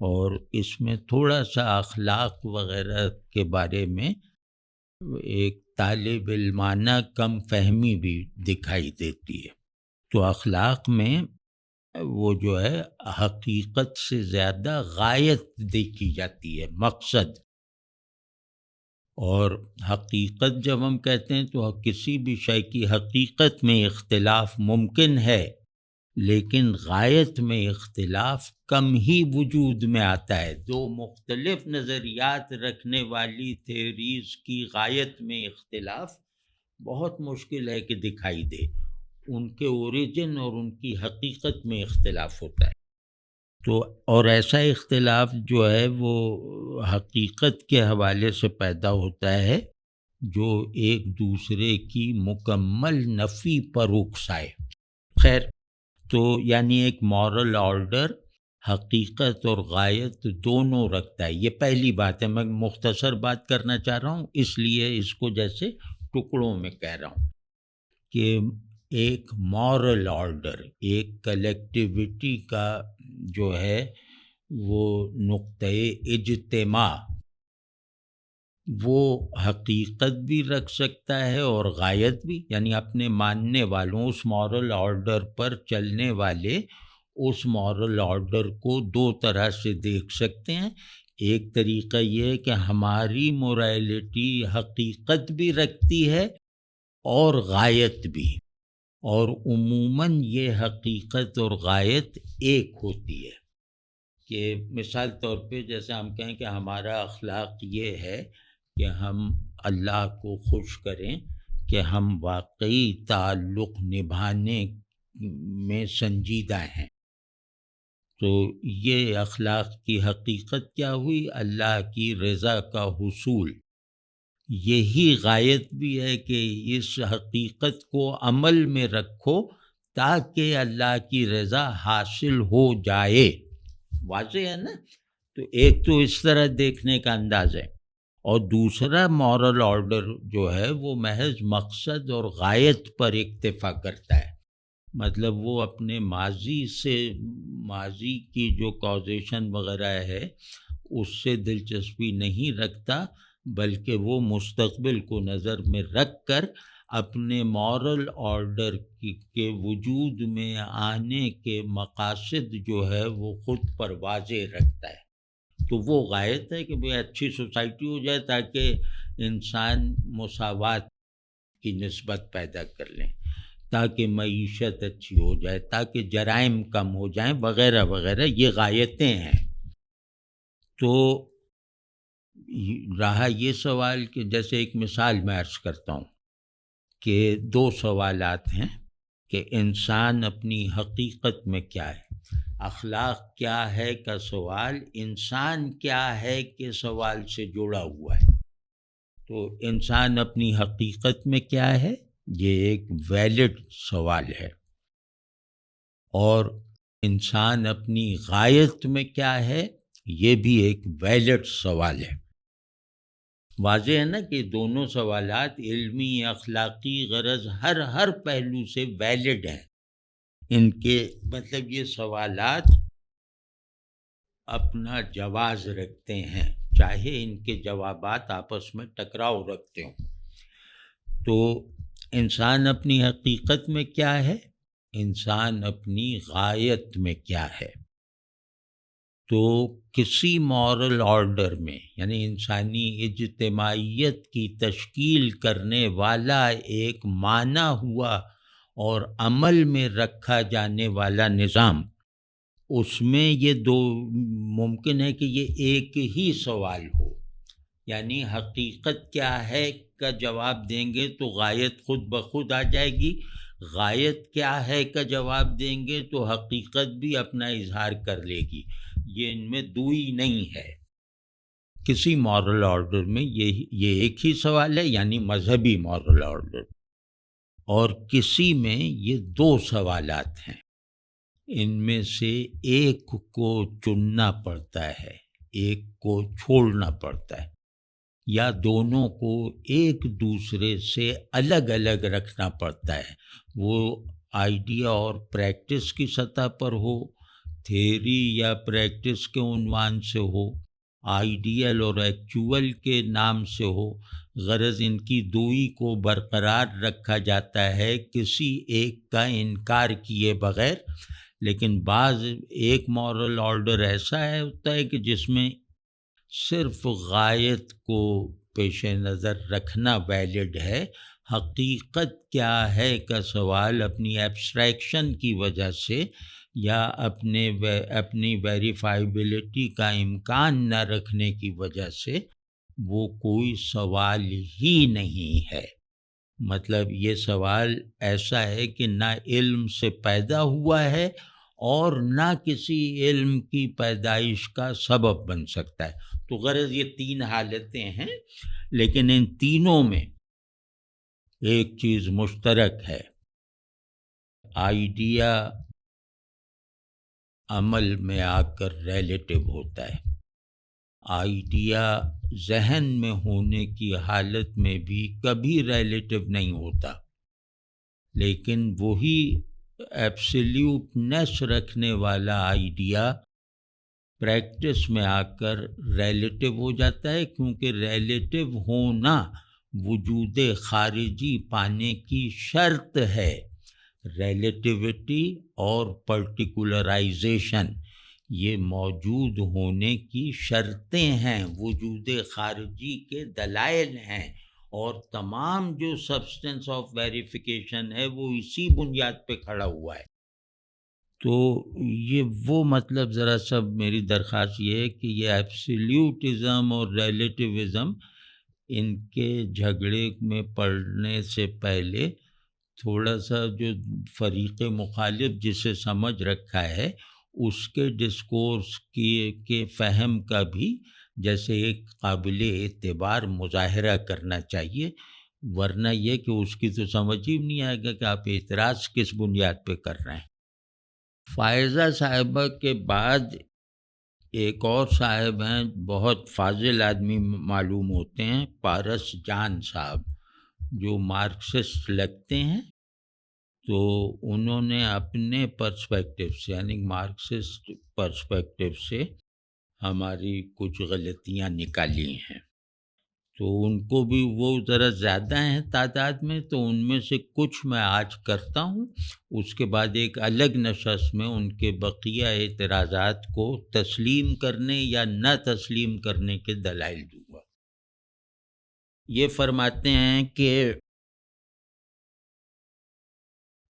S1: اور اس میں تھوڑا سا اخلاق وغیرہ کے بارے میں ایک طالب علمانہ کم فہمی بھی دکھائی دیتی ہے۔ تو اخلاق میں وہ جو ہے حقیقت سے زیادہ غایت دیکھی جاتی ہے، مقصد۔ اور حقیقت جب ہم کہتے ہیں تو کسی بھی شے کی حقیقت میں اختلاف ممکن ہے، لیکن غایت میں اختلاف کم ہی وجود میں آتا ہے۔ دو مختلف نظریات رکھنے والی تھیوریز کی غایت میں اختلاف بہت مشکل ہے کہ دکھائی دے، ان کے اوریجن اور ان کی حقیقت میں اختلاف ہوتا ہے۔ تو اور ایسا اختلاف جو ہے وہ حقیقت کے حوالے سے پیدا ہوتا ہے جو ایک دوسرے کی مکمل نفی پر اکسائے۔ خیر، تو یعنی ایک مورل آرڈر حقیقت اور غایت دونوں رکھتا ہے۔ یہ پہلی بات ہے، میں مختصر بات کرنا چاہ رہا ہوں، اس لیے اس کو جیسے ٹکڑوں میں کہہ رہا ہوں کہ ایک مورل آرڈر، ایک کلیکٹیوٹی کا جو ہے وہ نقطۂ اجتماع، وہ حقیقت بھی رکھ سکتا ہے اور غایت بھی، یعنی اپنے ماننے والوں، اس مورل آرڈر پر چلنے والے اس مورل آرڈر کو دو طرح سے دیکھ سکتے ہیں۔ ایک طریقہ یہ ہے کہ ہماری موریلٹی حقیقت بھی رکھتی ہے اور غایت بھی، اور عموماً یہ حقیقت اور غایت ایک ہوتی ہے۔ کہ مثال طور پہ جیسے ہم کہیں کہ ہمارا اخلاق یہ ہے کہ ہم اللہ کو خوش کریں، کہ ہم واقعی تعلق نبھانے میں سنجیدہ ہیں۔ تو یہ اخلاق کی حقیقت کیا ہوئی؟ اللہ کی رضا کا حصول۔ یہی غایت بھی ہے کہ اس حقیقت کو عمل میں رکھو تاکہ اللہ کی رضا حاصل ہو جائے۔ واضح ہے نا؟ تو ایک تو اس طرح دیکھنے کا انداز ہے، اور دوسرا مورل آرڈر جو ہے وہ محض مقصد اور غایت پر اکتفا کرتا ہے، مطلب وہ اپنے ماضی کی جو کازیشن وغیرہ ہے اس سے دلچسپی نہیں رکھتا، بلکہ وہ مستقبل کو نظر میں رکھ کر اپنے مورل آرڈر کے وجود میں آنے کے مقاصد جو ہے وہ خود پر واضح رکھتا ہے۔ تو وہ غایت ہے کہ بھئی اچھی سوسائٹی ہو جائے تاکہ انسان مساوات کی نسبت پیدا کر لیں، تاکہ معیشت اچھی ہو جائے، تاکہ جرائم کم ہو جائیں وغیرہ وغیرہ، یہ غایتیں ہیں۔ تو رہا یہ سوال کہ جیسے ایک مثال میں عرض کرتا ہوں کہ دو سوالات ہیں کہ انسان اپنی حقیقت میں کیا ہے، اخلاق کیا ہے کا سوال انسان کیا ہے کے سوال سے جڑا ہوا ہے۔ تو انسان اپنی حقیقت میں کیا ہے، یہ ایک ویلڈ سوال ہے، اور انسان اپنی غایت میں کیا ہے، یہ بھی ایک ویلڈ سوال ہے۔ واضح ہے نا کہ دونوں سوالات علمی، اخلاقی غرض ہر پہلو سے ویلڈ ہیں۔ ان کے مطلب یہ سوالات اپنا جواز رکھتے ہیں، چاہے ان کے جوابات آپس میں ٹکراؤ رکھتے ہوں۔ تو انسان اپنی حقیقت میں کیا ہے، انسان اپنی غایت میں کیا ہے۔ تو کسی مورل آرڈر میں، یعنی انسانی اجتماعیت کی تشکیل کرنے والا ایک مانا ہوا اور عمل میں رکھا جانے والا نظام، اس میں یہ دو ممکن ہے کہ یہ ایک ہی سوال ہو، یعنی حقیقت کیا ہے کا جواب دیں گے تو غایت خود بخود آ جائے گی، غایت کیا ہے کا جواب دیں گے تو حقیقت بھی اپنا اظہار کر لے گی۔ یہ ان میں دوئی نہیں ہے۔ کسی مورل آرڈر میں یہ ایک ہی سوال ہے، یعنی مذہبی مورل آرڈر، اور کسی میں یہ دو سوالات ہیں۔ ان میں سے ایک کو چننا پڑتا ہے، ایک کو چھوڑنا پڑتا ہے، یا دونوں کو ایک دوسرے سے الگ الگ رکھنا پڑتا ہے۔ وہ آئیڈیا اور پریکٹس کی سطح پر ہو، تھیوری یا پریکٹس کے عنوان سے ہو، آئیڈیل اور ایکچول کے نام سے ہو، غرض ان کی دوئی کو برقرار رکھا جاتا ہے کسی ایک کا انکار کیے بغیر۔ لیکن بعض ایک مورل آرڈر ایسا ہوتا ہے کہ جس میں صرف غایت کو پیش نظر رکھنا ویلڈ ہے، حقیقت کیا ہے کا سوال اپنی ایبسٹریکشن کی وجہ سے یا اپنی ویریفائبلٹی کا امکان نہ رکھنے کی وجہ سے وہ کوئی سوال ہی نہیں ہے۔ مطلب یہ سوال ایسا ہے کہ نہ علم سے پیدا ہوا ہے اور نہ کسی علم کی پیدائش کا سبب بن سکتا ہے۔ تو غرض یہ تین حالتیں ہیں، لیکن ان تینوں میں ایک چیز مشترک ہے، آئیڈیا عمل میں آ کر ریلیٹو ہوتا ہے۔ آئیڈیا ذہن میں ہونے کی حالت میں بھی کبھی ریلیٹو نہیں ہوتا، لیکن وہی ایبسلیوٹنیس رکھنے والا آئیڈیا پریکٹس میں آ کر ریلیٹو ہو جاتا ہے، کیونکہ ریلیٹو ہونا وجود خارجی پانے کی شرط ہے۔ ریلیٹیوٹی اور پرٹیکولرائزیشن یہ موجود ہونے کی شرطیں ہیں، وجود خارجی کے دلائل ہیں، اور تمام جو سبسٹنس آف ویریفیکیشن ہے وہ اسی بنیاد پہ کھڑا ہوا ہے۔ تو یہ وہ مطلب ذرا سب میری درخواست یہ ہے کہ یہ ایبسلیوٹزم اور ریلیٹیوزم ان کے جھگڑے میں پڑنے سے پہلے تھوڑا سا جو فریق مخالف جسے سمجھ رکھا ہے اس کے ڈسکورس کے فہم کا بھی جیسے ایک قابل اعتبار مظاہرہ کرنا چاہیے، ورنہ یہ کہ اس کی تو سمجھ ہی نہیں آئے گا کہ آپ اعتراض کس بنیاد پہ کر رہے ہیں۔ فائزہ صاحبہ کے بعد ایک اور صاحب ہیں، بہت فاضل آدمی معلوم ہوتے ہیں، پارس جان صاحب، جو مارکسسٹ لگتے ہیں، تو انہوں نے اپنے پرسپیکٹو سے یعنی مارکسسٹ پرسپیکٹو سے ہماری کچھ غلطیاں نکالی ہیں، تو ان کو بھی وہ ذرا زیادہ ہیں تعداد میں، تو ان میں سے کچھ میں آج کرتا ہوں، اس کے بعد ایک الگ نشست میں ان کے بقیہ اعتراضات کو تسلیم کرنے یا نہ تسلیم کرنے کے دلائل دوں گا۔ یہ فرماتے ہیں کہ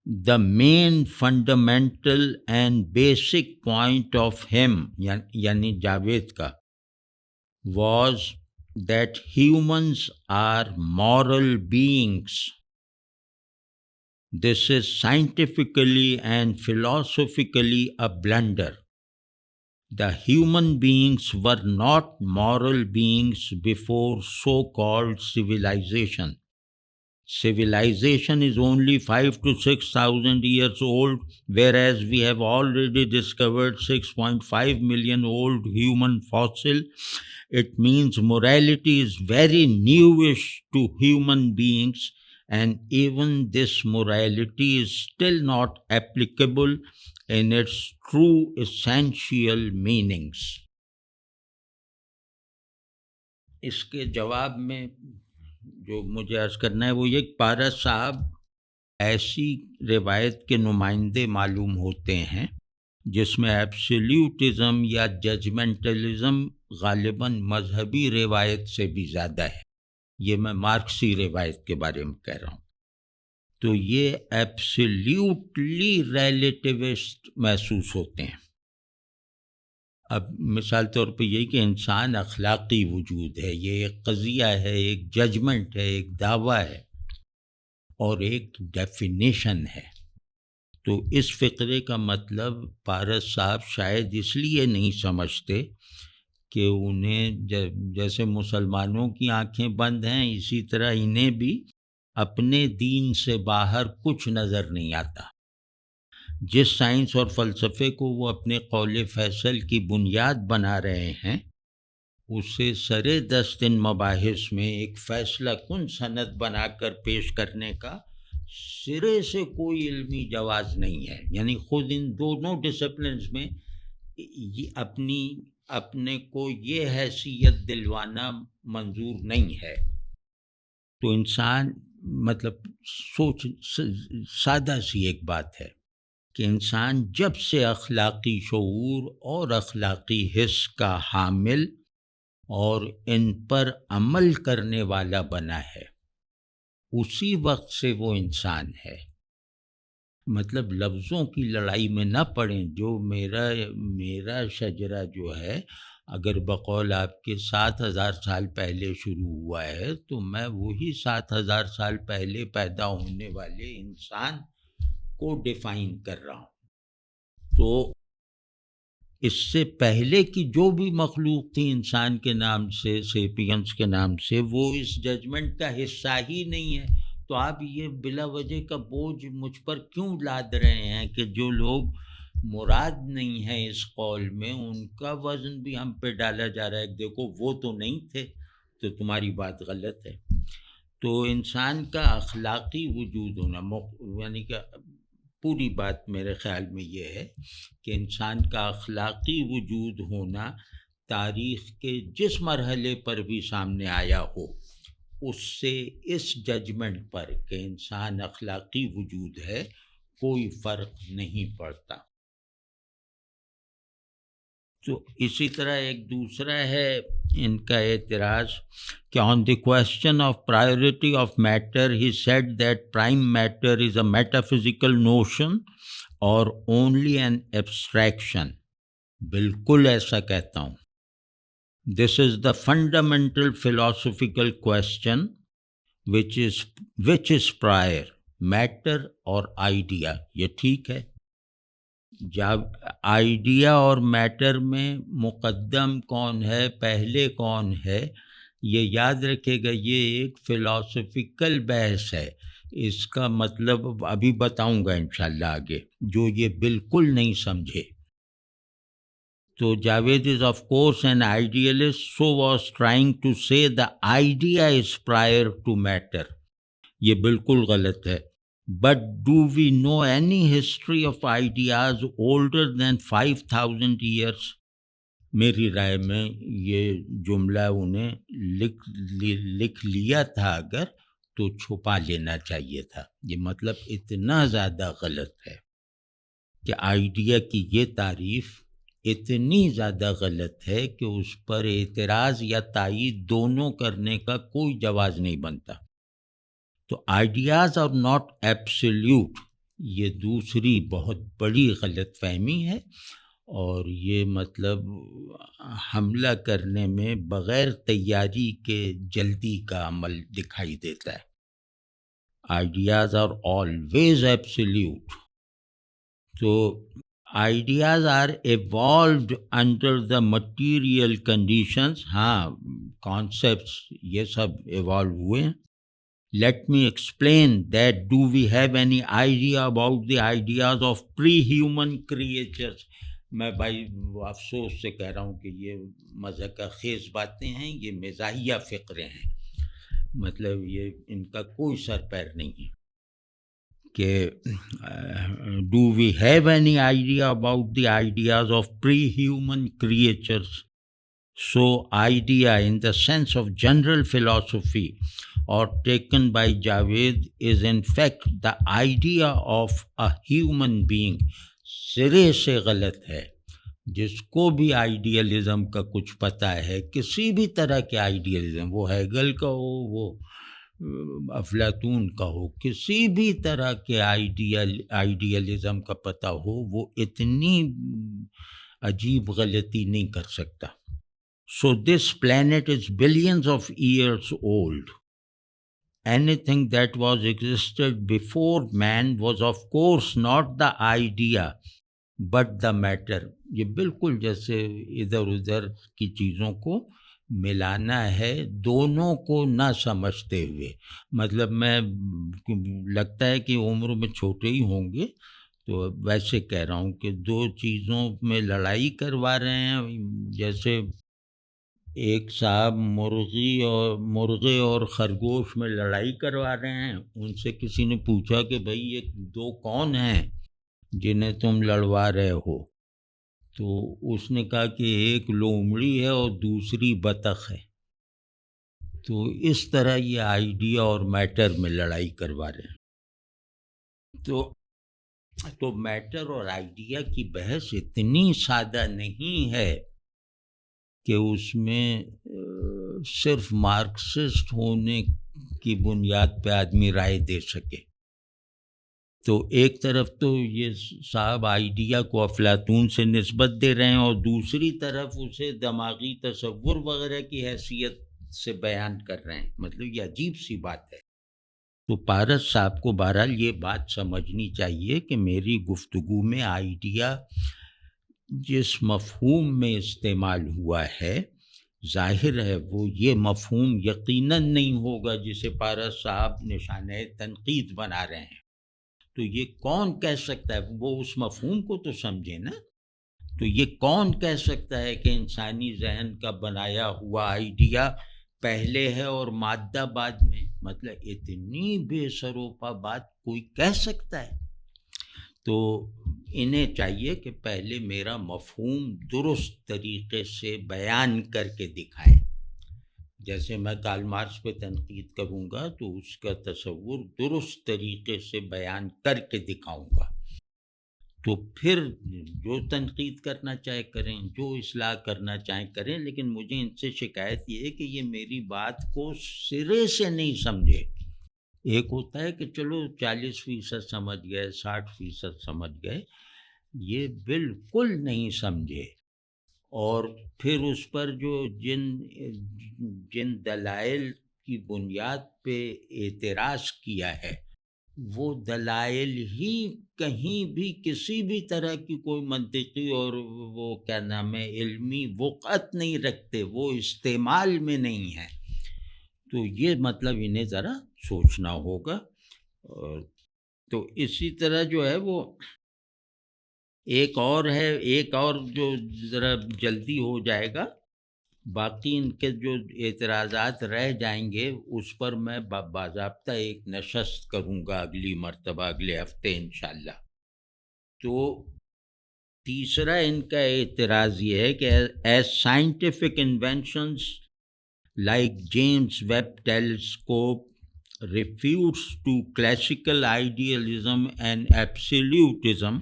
S1: the main fundamental and basic point of him یعنی جاوید کا was that humans are moral beings. This is scientifically and philosophically a blunder. The human beings were not moral beings before so-called civilization. Civilization is only 5,000 to 6,000 years old, whereas we have already discovered 6.5 million old human fossil. It means morality is very newish to human beings, and even this morality is still not applicable in its true essential meanings. اس کے جواب میں جو مجھے عرض کرنا ہے وہ یہ کہ پارس صاحب ایسی روایت کے نمائندے معلوم ہوتے ہیں جس میں ایبسلیوٹزم یا ججمنٹلزم غالباً مذہبی روایت سے بھی زیادہ ہے، یہ میں مارکسی روایت کے بارے میں کہہ رہا ہوں، تو یہ ایبسلیوٹلی ریلیٹیوسٹ محسوس ہوتے ہیں۔ اب مثال طور پہ یہی کہ انسان اخلاقی وجود ہے، یہ ایک قضیہ ہے، ایک ججمنٹ ہے، ایک دعویٰ ہے اور ایک ڈیفینیشن ہے، تو اس فقرے کا مطلب پارس صاحب شاید اس لیے نہیں سمجھتے کہ انہیں جیسے مسلمانوں کی آنکھیں بند ہیں اسی طرح انہیں بھی اپنے دین سے باہر کچھ نظر نہیں آتا۔ جس سائنس اور فلسفے کو وہ اپنے قول فیصل کی بنیاد بنا رہے ہیں اسے سرے دست ان مباحث میں ایک فیصلہ کن سند بنا کر پیش کرنے کا سرے سے کوئی علمی جواز نہیں ہے، یعنی خود ان دونوں ڈسپلنز میں اپنے کو یہ حیثیت دلوانا منظور نہیں ہے۔ تو انسان سوچ سادہ سی ایک بات ہے کہ انسان جب سے اخلاقی شعور اور اخلاقی حس کا حامل اور ان پر عمل کرنے والا بنا ہے اسی وقت سے وہ انسان ہے۔ لفظوں کی لڑائی میں نہ پڑیں، جو میرا شجرہ جو ہے اگر بقول آپ کے 7,000 سال پہلے شروع ہوا ہے تو میں وہی 7,000 سال پہلے پیدا ہونے والے انسان کو ڈیفائن کر رہا ہوں، تو اس سے پہلے کی جو بھی مخلوق تھی انسان کے نام سے، سیپینس کے نام سے، وہ اس ججمنٹ کا حصہ ہی نہیں ہے، تو آپ یہ بلا وجہ کا بوجھ مجھ پر کیوں لاد رہے ہیں کہ جو لوگ مراد نہیں ہیں اس قول میں ان کا وزن بھی ہم پہ ڈالا جا رہا ہے، دیکھو وہ تو نہیں تھے تو تمہاری بات غلط ہے۔ تو انسان کا اخلاقی وجود ہونا یعنی کہ پوری بات میرے خیال میں یہ ہے کہ انسان کا اخلاقی وجود ہونا تاریخ کے جس مرحلے پر بھی سامنے آیا ہو اس سے اس ججمنٹ پر کہ انسان اخلاقی وجود ہے کوئی فرق نہیں پڑتا۔ تو اسی طرح ایک دوسرا ہے ان کا اعتراض کہ on the question of priority of matter he said that prime matter is a metaphysical notion اور اونلی این ایبسٹریکشن۔ بالکل ایسا کہتا ہوں، This is the fundamental philosophical question which is prior, matter اور idea. یہ ٹھیک ہے. جب آئیڈیا اور میٹر میں مقدم کون ہے، پہلے کون ہے، یہ یاد رکھے گا. یہ ایک فلاسفیکل بحث ہے. اس کا مطلب ابھی بتاؤں گا انشاءاللہ آگے، جو یہ بالکل نہیں سمجھے. تو Javed is of course an idealist, so was trying to say the idea is prior to matter. یہ بالکل غلط ہے. But do we know any history of ideas older than 5,000 years? میری رائے میں یہ جملہ انہیں لکھ لیا تھا اگر تو چھپا لینا چاہیے تھا. یہ مطلب اتنا زیادہ غلط ہے کہ آئیڈیا کی یہ تعریف اتنی زیادہ غلط ہے کہ اس پر اعتراض یا تائید دونوں کرنے کا کوئی جواز نہیں بنتا. تو آئیڈیاز آر ناٹ ایبسلیوٹ، یہ دوسری بہت بڑی غلط فہمی ہے، اور یہ مطلب حملہ کرنے میں بغیر تیاری کے جلدی کا عمل دکھائی دیتا ہے. Ideas are always absolute. تو ideas are evolved under the material conditions. ہاں، کانسیپٹس یہ سب ایوالو ہوئے ہیں. Let me explain that. Do we have any idea about the ideas of pre-human creatures? میں بھائی افسوس سے کہہ رہا ہوں کہ یہ مضحکہ خیز باتیں ہیں، یہ مزاحیہ فقرے ہیں. مطلب یہ ان کا کوئی سر پیر نہیں ہے کہ do we have any idea about the ideas of pre-human creatures? So idea in the sense of general philosophy or taken by Javed is in fact the idea of a human being. سرے سے غلط ہے. جس کو بھی idealism کا کچھ پتہ ہے، کسی بھی طرح کے آئیڈیالزم، وہ ہیگل کا ہو، وہ افلاطون کا ہو، کسی بھی طرح کے آئیڈیالزم کا پتہ ہو، وہ اتنی عجیب غلطی نہیں کر سکتا. So this planet is billions of years old. Anything that was existed before man was of course not the idea but the matter. یہ بالکل جیسے ادھر ادھر کی چیزوں کو ملانا ہے، دونوں کو نہ سمجھتے ہوئے. مطلب میں لگتا ہے کہ عمر میں چھوٹے ہی ہوں گے، تو ویسے کہہ رہا ہوں کہ دو چیزوں میں لڑائی کروا رہے ہیں. جیسے ایک صاحب مرغے اور خرگوش میں لڑائی کروا رہے ہیں. ان سے کسی نے پوچھا کہ بھئی یہ دو کون ہیں جنہیں تم لڑوا رہے ہو؟ تو اس نے کہا کہ ایک لومڑی ہے اور دوسری بطخ ہے. تو اس طرح یہ آئیڈیا اور میٹر میں لڑائی کروا رہے ہیں. تو میٹر اور آئیڈیا کی بحث اتنی سادہ نہیں ہے کہ اس میں صرف مارکسسٹ ہونے کی بنیاد پہ آدمی رائے دے سکے. تو ایک طرف تو یہ صاحب آئیڈیا کو افلاطون سے نسبت دے رہے ہیں، اور دوسری طرف اسے دماغی تصور وغیرہ کی حیثیت سے بیان کر رہے ہیں. مطلب یہ عجیب سی بات ہے. تو پارس صاحب کو بہرحال یہ بات سمجھنی چاہیے کہ میری گفتگو میں آئیڈیا جس مفہوم میں استعمال ہوا ہے، ظاہر ہے وہ یہ مفہوم یقیناً نہیں ہوگا جسے پارس صاحب نشانہ تنقید بنا رہے ہیں. تو یہ کون کہہ سکتا ہے؟ وہ اس مفہوم کو تو سمجھے نا. تو یہ کون کہہ سکتا ہے کہ انسانی ذہن کا بنایا ہوا آئیڈیا پہلے ہے اور مادہ بعد میں؟ مطلب اتنی بے سروپا بات کوئی کہہ سکتا ہے؟ تو انہیں چاہیے کہ پہلے میرا مفہوم درست طریقے سے بیان کر کے دکھائیں. جیسے میں کارل مارکس پہ تنقید کروں گا تو اس کا تصور درست طریقے سے بیان کر کے دکھاؤں گا. تو پھر جو تنقید کرنا چاہے کریں، جو اصلاح کرنا چاہیں کریں، لیکن مجھے ان سے شکایت یہ ہے کہ یہ میری بات کو سرے سے نہیں سمجھے. ایک ہوتا ہے کہ چلو 40% سمجھ گئے، 60% سمجھ گئے، یہ بالکل نہیں سمجھے. اور پھر اس پر جو جن دلائل کی بنیاد پہ اعتراض کیا ہے وہ دلائل ہی کہیں بھی کسی بھی طرح کی کوئی منطقی اور وہ کیا نام ہے علمی وقعت نہیں رکھتے، وہ استعمال میں نہیں ہے. تو یہ مطلب انہیں ذرا سوچنا ہوگا. تو اسی طرح جو ہے وہ ایک اور جو ذرا جلدی ہو جائے گا، باقی ان کے جو اعتراضات رہ جائیں گے اس پر میں باضابطہ ایک نشست کروں گا اگلی مرتبہ، اگلے ہفتے انشاءاللہ. تو تیسرا ان کا اعتراض یہ ہے کہ as scientific inventions like James Webb telescope refutes to classical idealism and absolutism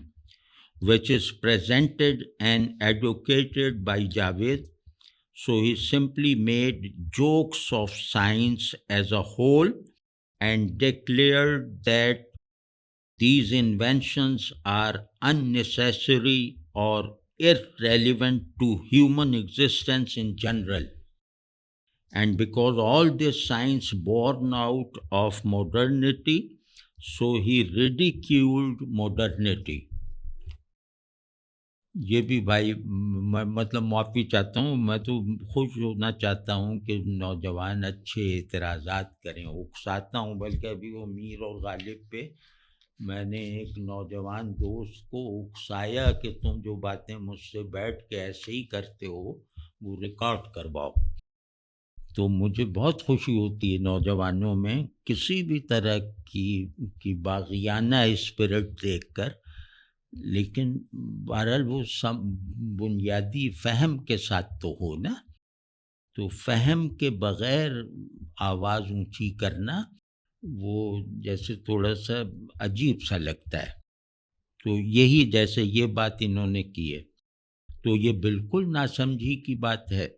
S1: which is presented and advocated by Javed. So he simply made jokes of science as a whole and declared that these inventions are unnecessary or irrelevant to human existence in general. And because all this science born out of modernity, so he ridiculed modernity. یہ بھی بھائی میں مطلب معافی چاہتا ہوں، میں تو خوش ہونا چاہتا ہوں کہ نوجوان اچھے اعتراضات کریں، اکساتا ہوں. بلکہ ابھی وہ میر اور غالب پہ میں نے ایک نوجوان دوست کو اکسایا کہ تم جو باتیں مجھ سے بیٹھ کے ایسے ہی کرتے ہو وہ ریکارڈ کرواؤ. تو مجھے بہت خوشی ہوتی ہے نوجوانوں میں کسی بھی طرح کی باغیانہ اسپرٹ دیکھ کر، لیکن بہرحال وہ بنیادی فہم کے ساتھ تو ہو نا. تو فہم کے بغیر آواز اونچی کرنا وہ جیسے تھوڑا سا عجیب سا لگتا ہے. تو یہی جیسے یہ بات انہوں نے کی ہے تو یہ بالکل ناسمجھی کی بات ہے.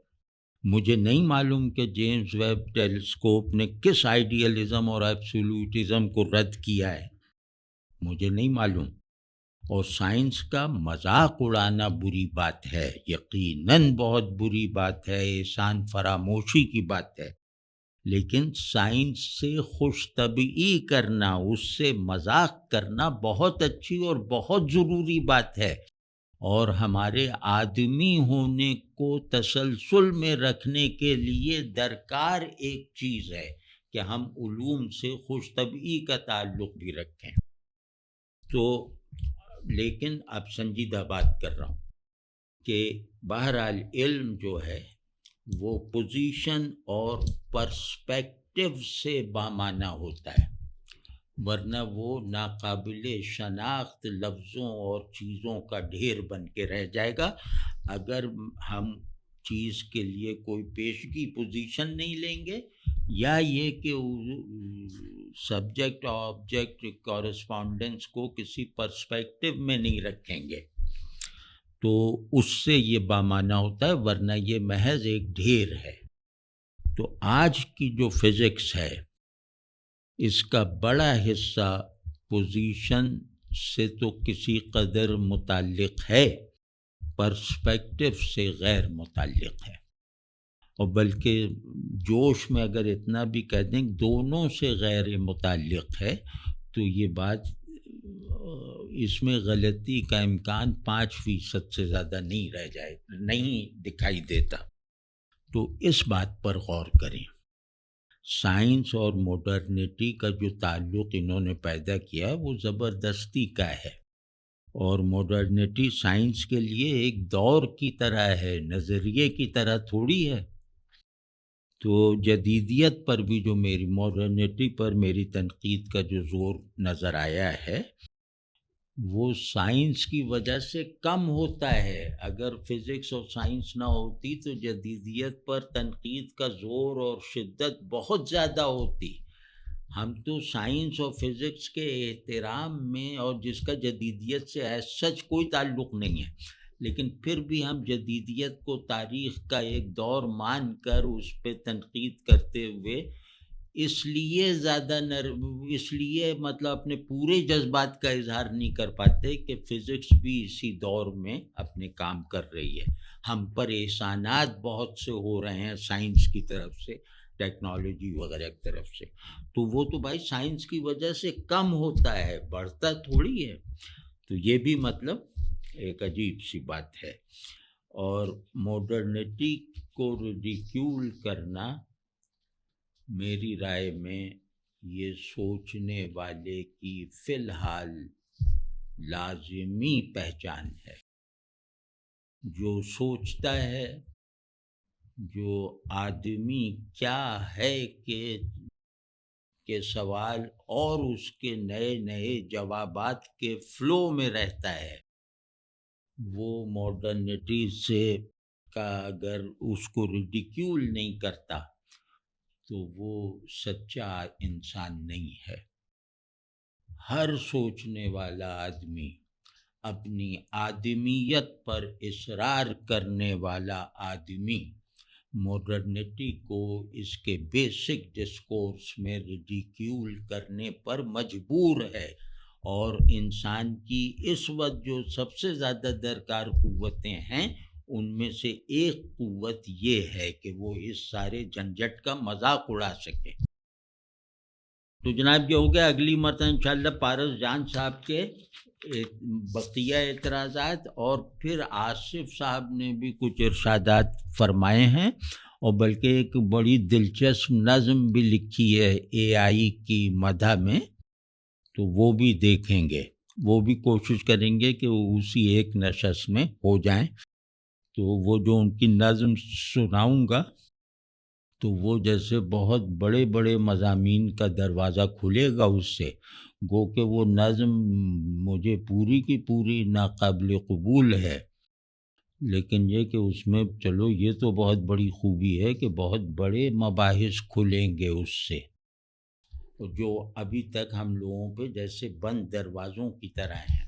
S1: مجھے نہیں معلوم کہ جیمز ویب ٹیلیسکوپ نے کس آئیڈیلزم اور ایبسولوٹزم کو رد کیا ہے، مجھے نہیں معلوم. اور سائنس کا مذاق اڑانا بری بات ہے، یقیناً بہت بری بات ہے، احسان فراموشی کی بات ہے. لیکن سائنس سے خوش طبعی کرنا، اس سے مذاق کرنا بہت اچھی اور بہت ضروری بات ہے. اور ہمارے آدمی ہونے کو تسلسل میں رکھنے کے لیے درکار ایک چیز ہے کہ ہم علوم سے خوش طبعی کا تعلق بھی رکھیں. تو لیکن اب سنجیدہ بات کر رہا ہوں کہ بہرحال علم جو ہے وہ پوزیشن اور پرسپیکٹو سے بامعنی ہوتا ہے، ورنہ وہ ناقابل شناخت لفظوں اور چیزوں کا ڈھیر بن کے رہ جائے گا اگر ہم چیز کے لیے کوئی پیشگی پوزیشن نہیں لیں گے، یا یہ کہ سبجیکٹ اور آبجیکٹ کورسپونڈنس کو کسی پرسپیکٹو میں نہیں رکھیں گے. تو اس سے یہ بامعنی ہوتا ہے، ورنہ یہ محض ایک ڈھیر ہے. تو آج کی جو فزکس ہے اس کا بڑا حصہ پوزیشن سے تو کسی قدر متعلق ہے، پرسپیکٹو سے غیر متعلق ہے. اور بلکہ جوش میں اگر اتنا بھی کہہ دیں دونوں سے غیر متعلق ہے تو یہ بات اس میں غلطی کا امکان 5% سے زیادہ نہیں رہ جائے، نہیں دکھائی دیتا. تو اس بات پر غور کریں. سائنس اور ماڈرنٹی کا جو تعلق انہوں نے پیدا کیا وہ زبردستی کا ہے، اور ماڈرنٹی سائنس کے لیے ایک دور کی طرح ہے، نظریے کی طرح تھوڑی ہے. تو جدیدیت پر بھی جو میری ماڈرنٹی پر میری تنقید کا جو زور نظر آیا ہے وہ سائنس کی وجہ سے کم ہوتا ہے. اگر فزکس اور سائنس نہ ہوتی تو جدیدیت پر تنقید کا زور اور شدت بہت زیادہ ہوتی. ہم تو سائنس اور فزکس کے احترام میں، اور جس کا جدیدیت سے ایز سچ کوئی تعلق نہیں ہے، لیکن پھر بھی ہم جدیدیت کو تاریخ کا ایک دور مان کر اس پہ تنقید کرتے ہوئے اس لیے اس لیے مطلب اپنے پورے جذبات کا اظہار نہیں کر پاتے کہ فزکس بھی اسی دور میں اپنے کام کر رہی ہے. ہم پر احسانات بہت سے ہو رہے ہیں سائنس کی طرف سے، ٹیکنالوجی وغیرہ کی طرف سے، تو وہ تو بھائی سائنس کی وجہ سے کم ہوتا ہے، بڑھتا تھوڑی ہے. تو یہ بھی مطلب ایک عجیب سی بات ہے. اور ماڈرنٹی کو ریڈیکیول کرنا میری رائے میں یہ سوچنے والے کی فی الحال لازمی پہچان ہے. جو سوچتا ہے جو آدمی کیا ہے کہ سوال اور اس کے نئے نئے جوابات کے فلو میں رہتا ہے، وہ ماڈرنٹی سے کا اگر اس کو ریڈیکیول نہیں کرتا تو وہ سچا انسان نہیں ہے. ہر سوچنے والا آدمی، اپنی آدمیت پر اصرار کرنے والا آدمی ماڈرنٹی کو اس کے بیسک ڈسکورس میں ریڈیکیول کرنے پر مجبور ہے. اور انسان کی اس وقت جو سب سے زیادہ درکار قوتیں ہیں ان میں سے ایک قوت یہ ہے کہ وہ اس سارے جھنجھٹ کا مذاق اڑا سکے. تو جناب یہ ہو گیا. اگلی مرتبہ انشاءاللہ پارس جان صاحب کے بقیہ اعتراضات، اور پھر آصف صاحب نے بھی کچھ ارشادات فرمائے ہیں، اور بلکہ ایک بڑی دلچسپ نظم بھی لکھی ہے اے آئی کی مدح میں، تو وہ بھی دیکھیں گے. وہ بھی کوشش کریں گے کہ وہ اسی ایک نشست میں ہو جائیں. تو وہ جو ان کی نظم سناؤں گا تو وہ جیسے بہت بڑے بڑے مضامین کا دروازہ کھلے گا اس سے، گو کہ وہ نظم مجھے پوری کی پوری ناقابل قبول ہے، لیکن یہ کہ اس میں چلو یہ تو بہت بڑی خوبی ہے کہ بہت بڑے مباحث کھلیں گے اس سے، جو ابھی تک ہم لوگوں پہ جیسے بند دروازوں کی طرح ہیں.